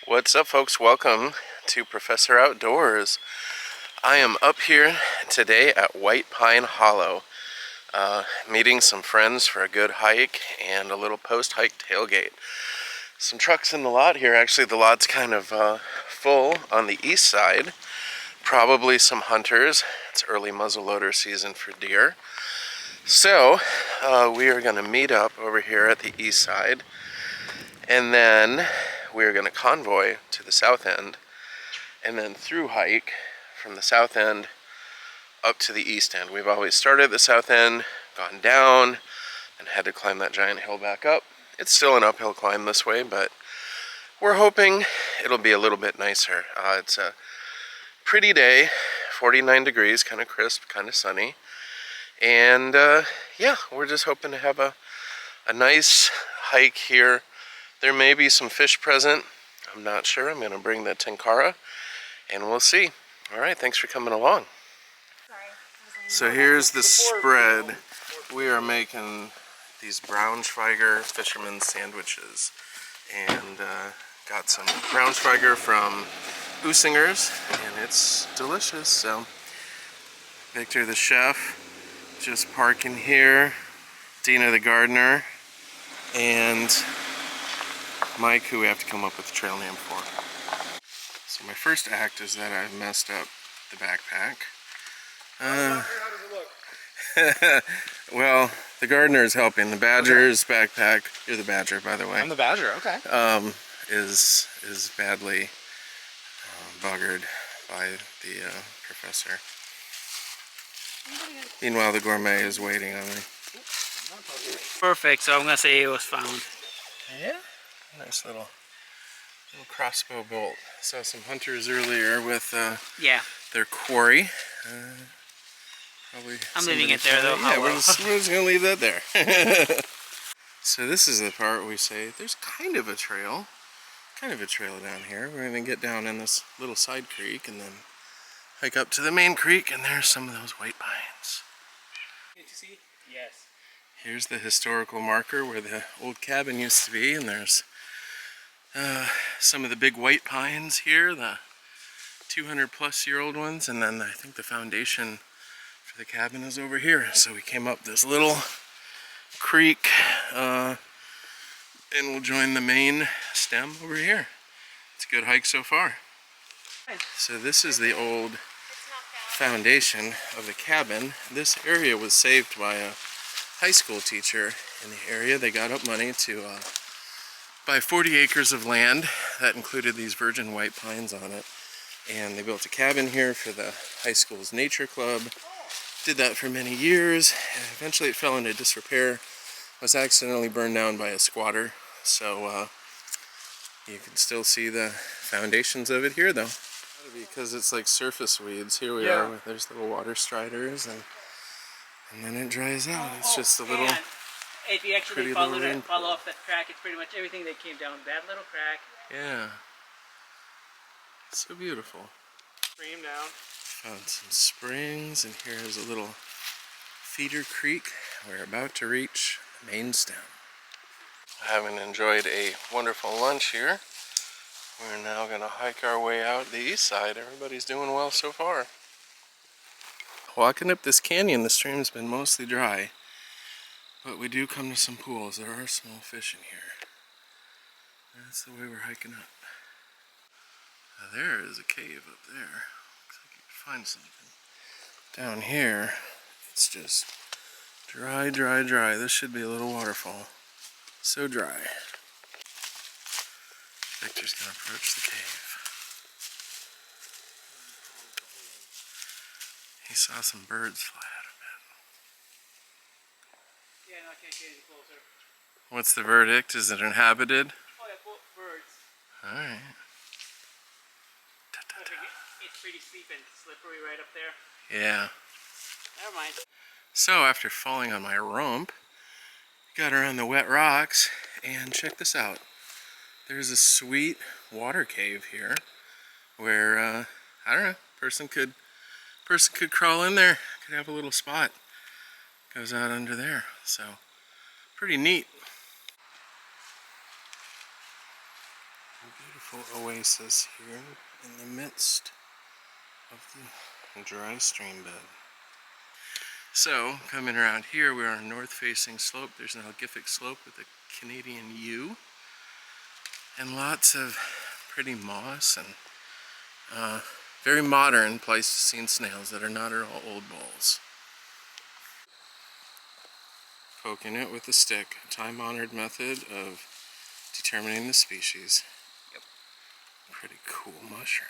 What's up, folks? Welcome to Professor Outdoors. I am up here today at White Pine Hollow, meeting some friends for a good hike and a little post-hike tailgate. Some trucks in the lot here. Actually, the lot's kind of full on the east side. Probably some hunters. It's early muzzleloader season for deer. So, we are going to meet up over here at the east side, and then we're going to convoy to the south end, and then through hike from the south end up to the east end. We've always started at the south end, gone down, and had to climb that giant hill back up. It's still an uphill climb this way, but we're hoping it'll be a little bit nicer. It's a pretty day, 49 degrees, kind of crisp, kind of sunny. And yeah, we're just hoping to have a nice hike here. There may be some fish present. I'm not sure. I'm going to bring the tenkara, and we'll see. All right, thanks for coming along. So here's the spread. We are making these Braunschweiger fisherman sandwiches, and got some Braunschweiger from Usinger's, and it's delicious. So Victor the chef just parking here, Dina the gardener, and Mike, who we have to come up with a trail name for. So my first act is that I've messed up the backpack. How does it look? Well, the gardener is helping. The badger's backpack, you're the badger, by the way. I'm the badger, okay. Is badly buggered by the professor. Meanwhile, the gourmet is waiting on me. Perfect, so I'm gonna say it was found. Yeah? Nice little crossbow bolt. Saw some hunters earlier with Yeah, their quarry. Probably I'm leaving it there though. Yeah, we're just gonna leave that there. So this is the part where we say there's kind of a trail down here. We're gonna get down in this little side creek and then hike up to the main creek, and there's some of those white pines. Can you see? Yes. Here's the historical marker where the old cabin used to be, and there's some of the big white pines here, the 200-plus-year-old ones, and then I think the foundation for the cabin is over here. So we came up this little creek, and we'll join the main stem over here. It's a good hike so far. So this is the old foundation of the cabin. This area was saved by a high school teacher in the area. They got up money to buy 40 acres of land that included these virgin white pines on it, and they built a cabin here for the high school's nature club. Did that for many years, and eventually it fell into disrepair. Was accidentally burned down by a squatter, so you can still see the foundations of it here though, because it's like surface weeds. Here we are, there's little water striders, and then it dries out. It's just a little, and if you actually follow off that crack, it's pretty much everything that came down that little crack. yeah, so beautiful. Stream down. Found some springs, and here is a little feeder creek. We're about to reach the main stem. Having enjoyed a wonderful lunch here, we're now going to hike our way out the east side. Everybody's doing well so far. Walking up this canyon, the stream's been mostly dry, but we do come to some pools. There are small fish in here. That's the way we're hiking up. Now there is a cave up there. Looks like you can find something. Down here, it's just dry, dry, dry. This should be a little waterfall. So dry. Victor's gonna approach the cave. He saw some birds fly out of it. Yeah, no, I can't get any closer. What's the verdict? Is it inhabited? Oh yeah, birds. Alright. I think it's pretty steep and slippery right up there. Yeah. Never mind. So after falling on my rump, got around the wet rocks, and check this out. There's a sweet water cave here where I don't know, person could crawl in there, could have a little spot. Goes out under there, so pretty neat. Beautiful. Beautiful oasis here in the midst of the dry stream bed. So, coming around here, we're on a north-facing slope. There's an algific slope with a Canadian Yew, and lots of pretty moss and very modern Pleistocene snails that are not at all old balls. Poking it with a stick, a time-honored method of determining the species. Yep. Pretty cool mushroom.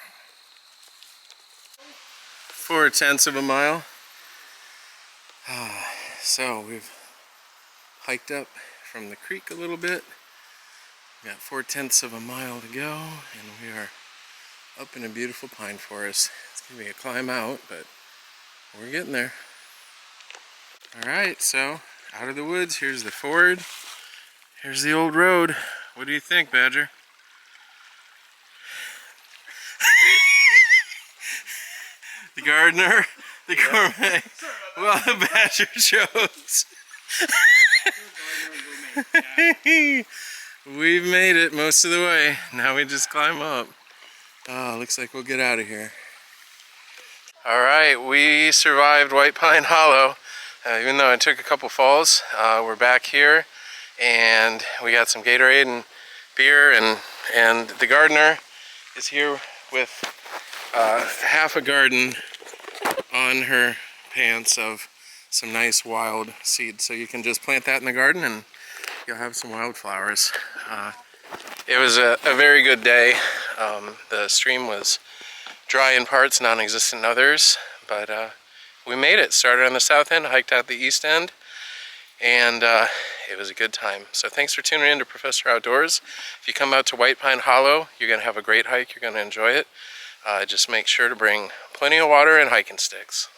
4/10 of a mile. So we've hiked up from the creek a little bit. We got 4/10 of a mile to go, and we are up in a beautiful pine forest. It's gonna be a climb out, but we're getting there. Alright, so out of the woods, here's the ford. Here's the old road. What do you think, Badger? The gardener, the gourmet. Well, the Badger chose. We've made it most of the way. Now we just climb up. Oh, looks like we'll get out of here. Alright, we survived White Pine Hollow. Even though I took a couple falls, we're back here, and we got some Gatorade and beer, and the gardener is here with half a garden on her pants of some nice wild seeds. So you can just plant that in the garden and you'll have some wildflowers. It was a very good day. The stream was dry in parts, non-existent in others, but we made it. Started on the south end, hiked out the east end, and it was a good time. So thanks for tuning in to Professor Outdoors. If you come out to White Pine Hollow, you're going to have a great hike. You're going to enjoy it. Just make sure to bring plenty of water and hiking sticks.